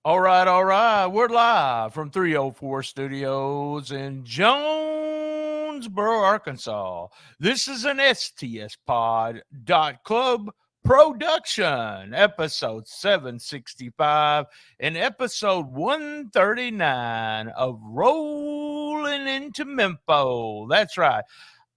All right, all right. We're live from 304 Studios in Jonesboro, Arkansas. This is an STS Pod Club production, episode 765 and episode 139 of Rolling into Mempho. That's right.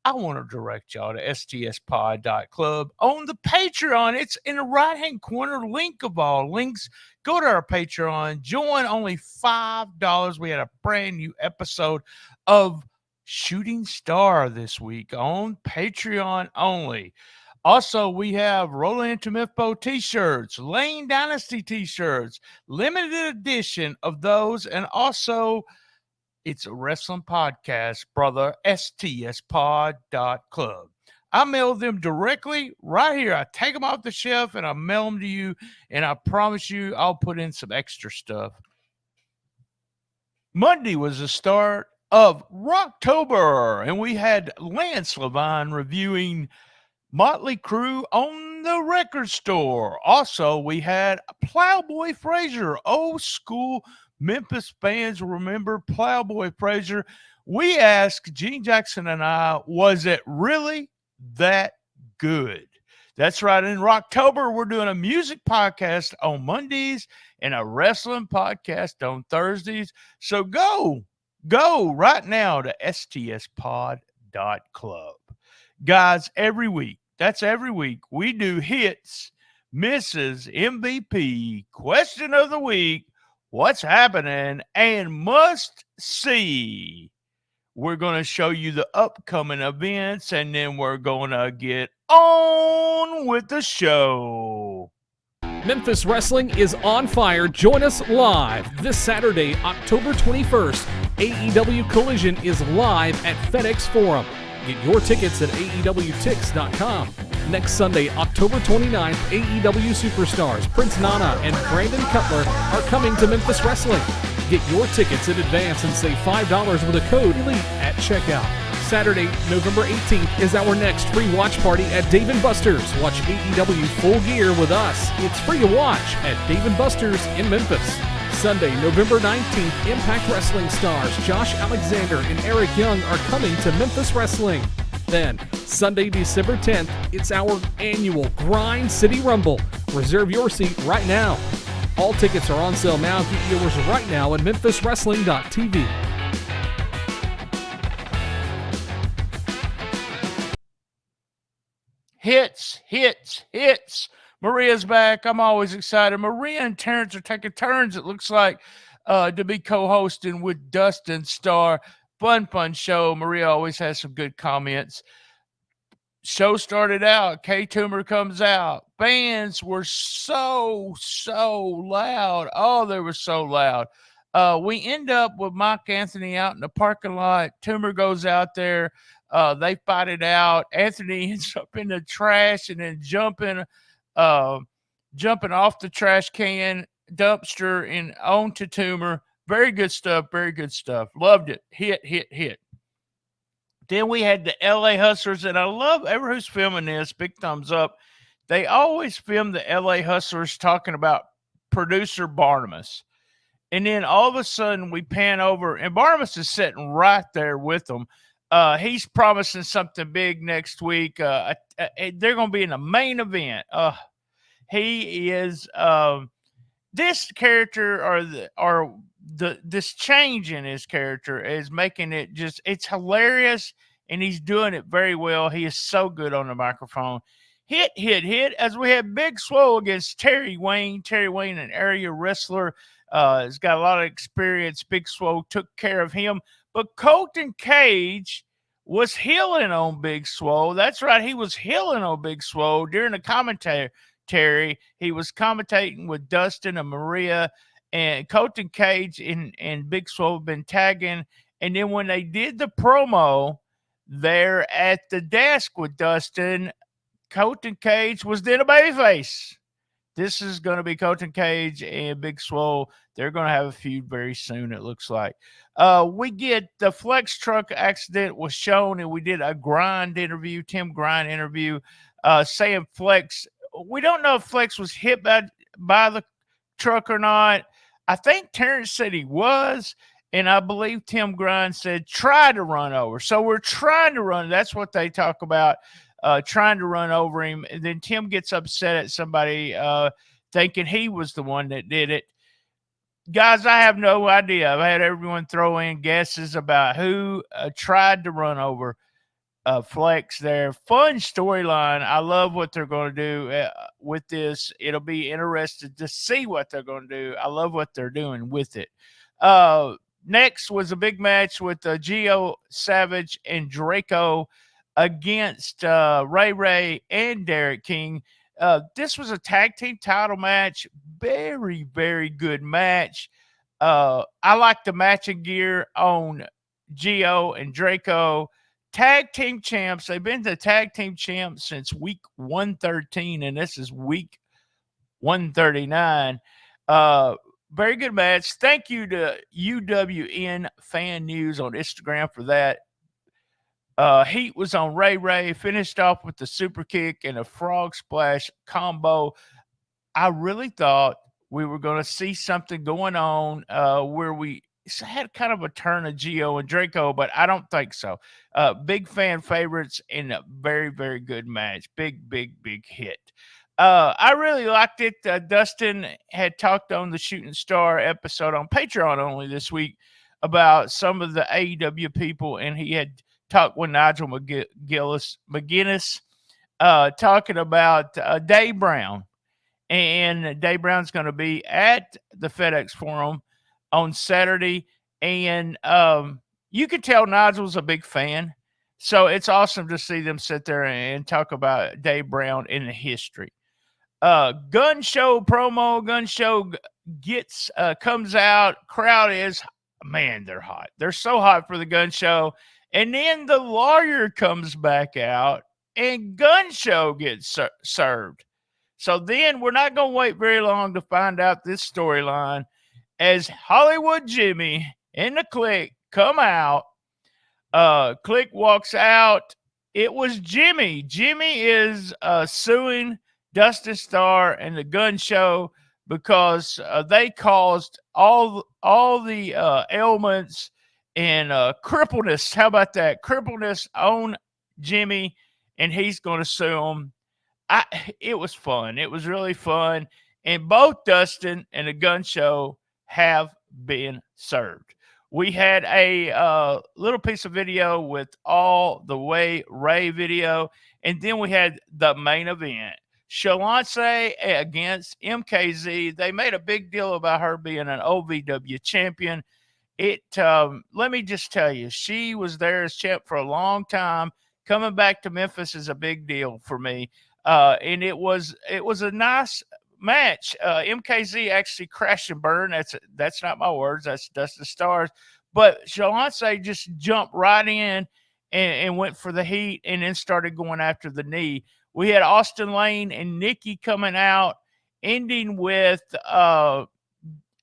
I want to direct y'all to stspod.club on the Patreon. It's in the right hand corner link of all links. Go to our Patreon, join only $5. We had a brand new episode of Shooting Star this week on Patreon only. Also, we have Rollin into Mempho t-shirts, Lane Dynasty t-shirts, limited edition of those, and also it's a wrestling podcast, brother. stspod.club. I mail them directly right here. I take them off the shelf and I mail them to you. And I promise you, I'll put in some extra stuff. Monday was the start of Rocktober, and we had Lance Levine reviewing Motley Crue on the record store. Also, we had Plowboy Frazier, old school Memphis fans remember Plowboy Frazier. We asked Gene Jackson and I, was it really that good? That's right. In October, we're doing a music podcast on Mondays and a wrestling podcast on Thursdays. So go right now to stspod.club. Guys, every week, we do hits, misses, MVP, question of the week, what's happening, and must see. We're going to show you the upcoming events, and then we're going to get on with the show. Memphis Wrestling is on fire. Join us live this Saturday, October 21st. AEW Collision is live at FedEx Forum. Get your tickets at AEWTix.com. Next Sunday, October 29th, AEW superstars Prince Nana and Brandon Cutler are coming to Memphis Wrestling. Get your tickets in advance and save $5 with a code ELITE at checkout. Saturday, November 18th is our next free watch party at Dave & Buster's. Watch AEW Full Gear with us. It's free to watch at Dave & Buster's in Memphis. Sunday, November 19th, Impact Wrestling stars Josh Alexander and Eric Young are coming to Memphis Wrestling. Then, Sunday, December 10th, it's our annual Grind City Rumble. Reserve your seat right now. All tickets are on sale now. Get yours right now at memphiswrestling.tv. Hits. Maria's back. I'm always excited. Maria and Terrence are taking turns, it looks like, to be co-hosting with Dustin Starr. Fun show. Maria always has some good comments. Show started out. K-Toomer comes out. Fans were so loud. Oh, they were so loud. We end up with Mike Anthony out in the parking lot. Toomer goes out there. They fight it out. Anthony ends up in the trash and then jumping off the trash can dumpster and onto Toomer. Very good stuff. Loved it. Hit. Then we had the LA Hustlers, and I love everyone who's filming this. Big thumbs up. They always film the LA Hustlers talking about producer Barnabas. And then all of a sudden we pan over, and Barnabas is sitting right there with them. He's promising something big next week. They're going to be in the main event. He is this character this change in his character is making it it's hilarious, and he's doing it very well. He is so good on the microphone. Hit as we have Big Swole against Terry Wayne, an area wrestler. Has got a lot of experience. Big Swole took care of him, but Colton Cage was healing on Big Swole. That's right, he was healing on Big Swole during the commentary. He was commentating with Dustin and Maria, and Colton Cage and Big Swole have been tagging. And then when they did the promo there at the desk with Dustin, Colton Cage was then a babyface. This is going to be Colton Cage and Big Swole. They're going to have a feud very soon, it looks like. We get the Flex truck accident was shown, and we did a Tim Grind interview, saying Flex. We don't know if Flex was hit by the truck or not. I think Terrence said he was, and I believe Tim Grind said try to run over. So we're trying to run. That's what they talk about, trying to run over him. And then Tim gets upset at somebody thinking he was the one that did it. Guys, I have no idea. I've had everyone throw in guesses about who tried to run over Flex there. Fun storyline. I love what they're going to do with this. It'll be interesting to see what they're going to do. I love what they're doing with it. Next was a big match with Gio Savage and Draco against Ray Ray and Derek King. This was a tag team title match. Very, very good match. I like the matching gear on Gio and Draco. Tag team champs. They've been the tag team champs since week 113, and this is week 139. Very good match. Thank you to UWN Fan News on Instagram for that. Heat was on Ray Ray, finished off with the super kick and a frog splash combo. I really thought we were going to see something going on where we had kind of a turn of Gio and Draco, but I don't think so. Big fan favorites and a very, very good match. Big, big, big hit. I really liked it. Dustin had talked on the Shooting Star episode on Patreon only this week about some of the AEW people, and he had talked with Nigel McGuinness talking about Dave Brown. And Dave Brown's going to be at the FedEx Forum on Saturday. And you can tell Nigel's a big fan. So it's awesome to see them sit there and talk about Dave Brown in the history. Gun show promo, gun show comes out. Crowd is, man, they're hot. They're so hot for the gun show. And then the lawyer comes back out and gun show gets served. So then we're not going to wait very long to find out this storyline as Hollywood Jimmy and the Click come out. Click walks out. It was Jimmy. Jimmy is suing Dustin Starr and the gun show because they caused all the ailments and crippleness. How about that? Crippleness on Jimmy, and he's going to sue them. It was fun. It was really fun. And both Dustin and the gun show have been served. We had a little piece of video with all the way Ray video. And then we had the main event. Shalance against MKZ. They made a big deal about her being an OVW champion. Let me just tell you, she was there as champ for a long time. Coming back to Memphis is a big deal for me. And it was a nice match. MKZ actually crashed and burned. That's not my words. That's Dustin Starr's. But Shalance just jumped right in and went for the heat and then started going after the knee. We had Austin Lane and Nikki coming out, ending with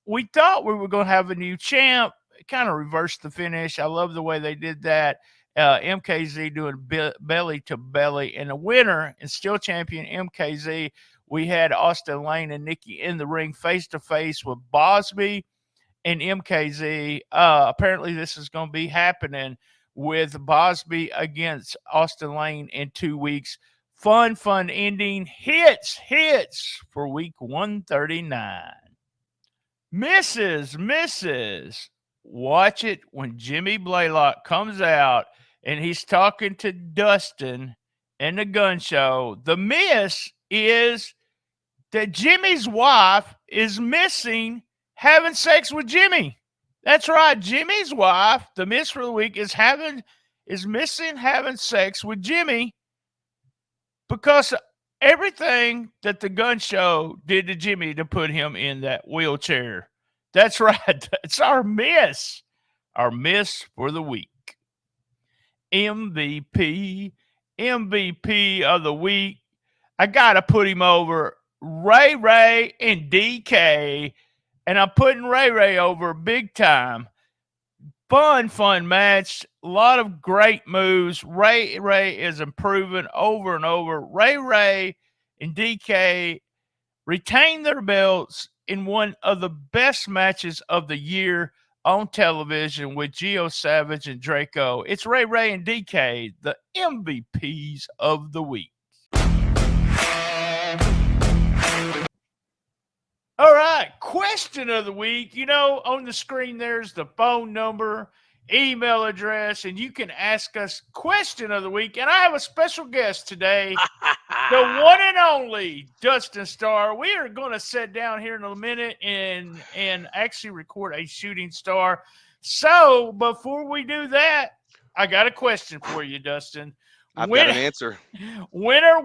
we thought we were going to have a new champ. It kind of reversed the finish. I love the way they did that. MKZ doing belly to belly, and the winner and still champion MKZ. We had Austin Lane and Nikki in the ring face to face with Bosby and MKZ. Apparently, this is going to be happening with Bosby against Austin Lane in 2 weeks. Fun ending. Hits for week 139. Misses. Watch it when Jimmy Blaylock comes out and he's talking to Dustin and the gun show. The miss is that Jimmy's wife is missing having sex with Jimmy. That's right. Jimmy's wife, the miss for the week, is missing having sex with Jimmy because everything that the gun show did to Jimmy to put him in that wheelchair. That's right. That's our miss for the week. MVP of the week. I got to put him over Ray and DK, and I'm putting Ray over big time. Fun match. A lot of great moves. Ray is improving over and over. Ray and DK retain their belts in one of the best matches of the year on television with Geo Savage and Draco. It's Ray Ray and DK, the MVPs of the week. All right, question of the week. You know, on the screen there's the phone number, email address, and you can ask us question of the week. And I have a special guest today, the one and only Dustin Starr. We are going to sit down here in a minute and actually record a shooting star. So before we do that, I got a question for you, Dustin. I've got an answer. Winner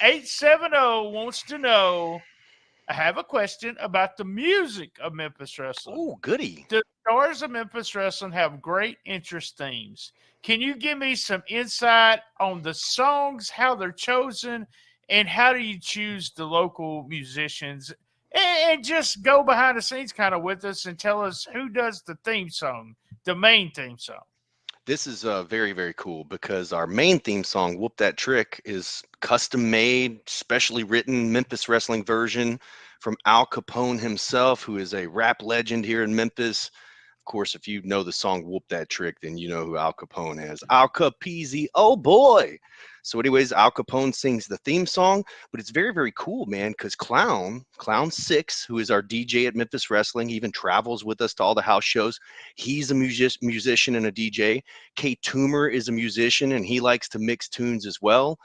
870 wants to know. I have a question about the music of Memphis Wrestling. Oh, goody. The stars of Memphis Wrestling have great interest themes. Can you give me some insight on the songs, how they're chosen, and how do you choose the local musicians? And just go behind the scenes kind of with us and tell us who does the theme song, the main theme song. This is very, very cool because our main theme song, Whoop That Trick, is custom made, specially written Memphis Wrestling version from Al Capone himself, who is a rap legend here in Memphis. Of course, if you know the song Whoop That Trick, then you know who Al Capone is. Al Capeasy, oh boy. So anyways, Al Capone sings the theme song, but it's very, very cool, man, because Clown 6, who is our DJ at Memphis Wrestling, he even travels with us to all the house shows. He's a musician and a DJ. K Toomer is a musician, and he likes to mix tunes as well.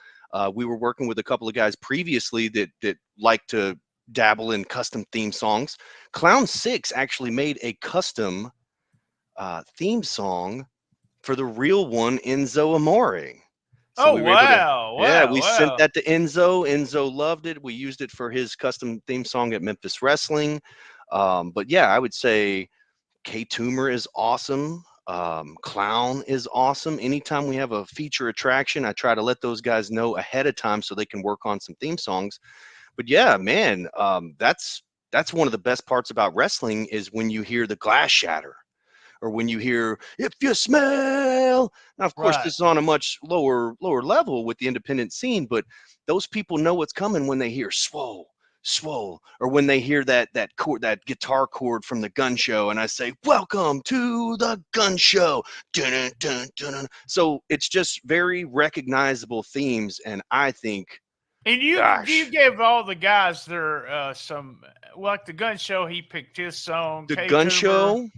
We were working with a couple of guys previously that like to dabble in custom theme songs. Clown 6 actually made a custom theme song for the real one, Enzo Amore. So we sent that to Enzo. Enzo loved it. We used it for his custom theme song at Memphis Wrestling. But yeah, I would say K Toomer is awesome. Clown is awesome. Anytime we have a feature attraction, I try to let those guys know ahead of time so they can work on some theme songs. But yeah, man, that's one of the best parts about wrestling is when you hear the glass shatter. Or when you hear, if you smell. Now, of course, this is on a much lower level with the independent scene, but those people know what's coming when they hear swole, or when they hear that chord, that guitar chord from the gun show, and I say, welcome to the gun show. Dun, dun, dun, dun. So it's just very recognizable themes, and I think. And you gave all the guys their like the gun show, he picked his song. The gun show,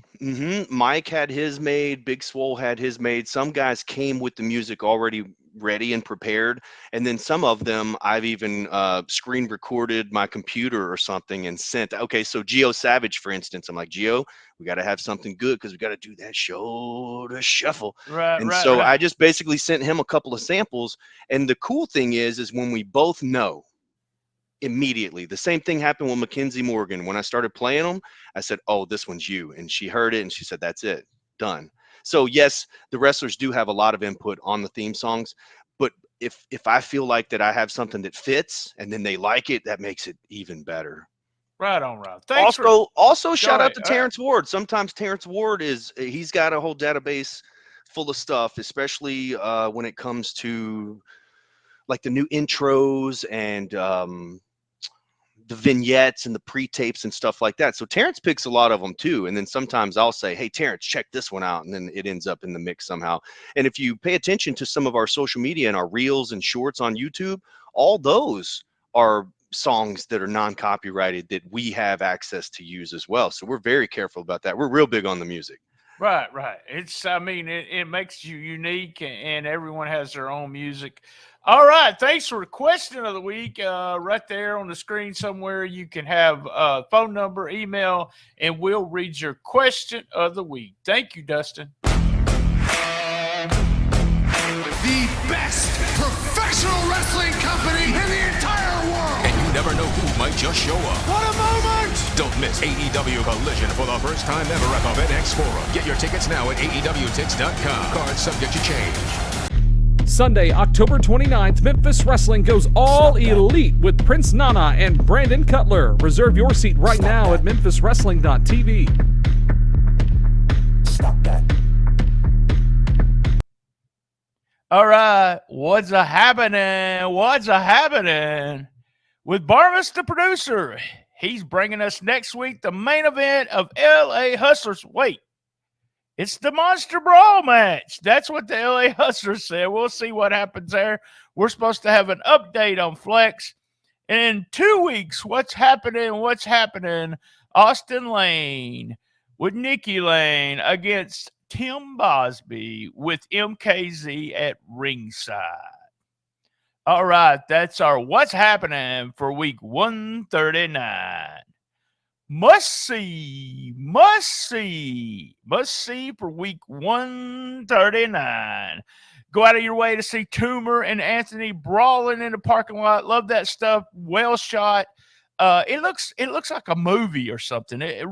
Mike had his made, Big Swole had his made. Some guys came with the music already ready and prepared, and then some of them I've even screen recorded my computer or something and sent. Okay, so Geo Savage, for instance, I'm like, Geo, we got to have something good because we got to do that shoulder shuffle. So I just basically sent him a couple of samples, and the cool thing is when we both know immediately. The same thing happened with Mackenzie Morgan. When I started playing them, I said, oh, this one's you. And she heard it and she said, that's it, done. So yes, the wrestlers do have a lot of input on the theme songs, but if I feel like that I have something that fits and then they like it, that makes it even better. Right on, Rob. Also shout out to Terrence Ward. Sometimes Terrence Ward he's got a whole database full of stuff, especially when it comes to like the new intros and the vignettes and the pre-tapes and stuff like that. So Terrence picks a lot of them too. And then sometimes I'll say, hey, Terrence, check this one out. And then it ends up in the mix somehow. And if you pay attention to some of our social media and our reels and shorts on YouTube, all those are songs that are non-copyrighted that we have access to use as well. So we're very careful about that. We're real big on the music. Right. It makes you unique, and everyone has their own music. All right. Thanks for the question of the week. Right there on the screen somewhere, you can have phone number, email, and we'll read your question of the week. Thank you, Dustin. The best professional wrestling company in the entire world. And you never know who might just show up. What a moment! Don't miss AEW Collision for the first time ever at the FedEx Forum. Get your tickets now at AEWTix.com. Cards subject to change. Sunday, October 29th, Memphis Wrestling goes all elite with Prince Nana and Brandon Cutler. Reserve your seat right now at memphiswrestling.tv. Stop that. All right. What's a happening with Barmus, the producer? He's bringing us next week the main event of LA Hustlers. Wait, it's the Monster Brawl match. That's what the LA Hustlers said. We'll see what happens there. We're supposed to have an update on Flex. And in 2 weeks, what's happening? Austin Lane with Nikki Lane against Tim Bosby with MKZ at ringside. All right, that's our what's happening for week 139. Must see for week 139. Go out of your way to see Toomer and Anthony brawling in the parking lot. Love that stuff. Well shot. It looks like a movie or something. It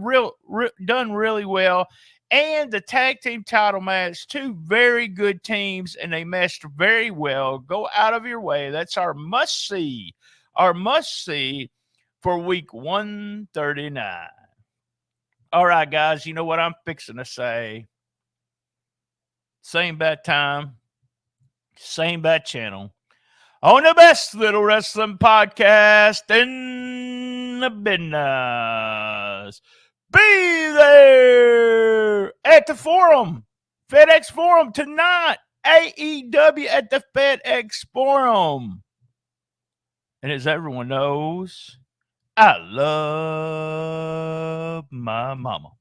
done really well. And the tag team title match, two very good teams, and they meshed very well. Go out of your way. That's our must see. Our must see for week 139. All right, guys, you know what I'm fixing to say. Same bad time, same bad channel. On the best little wrestling podcast in the business. Be there at the Forum, FedEx Forum tonight. AEW at the FedEx Forum. And as everyone knows, I love my mama.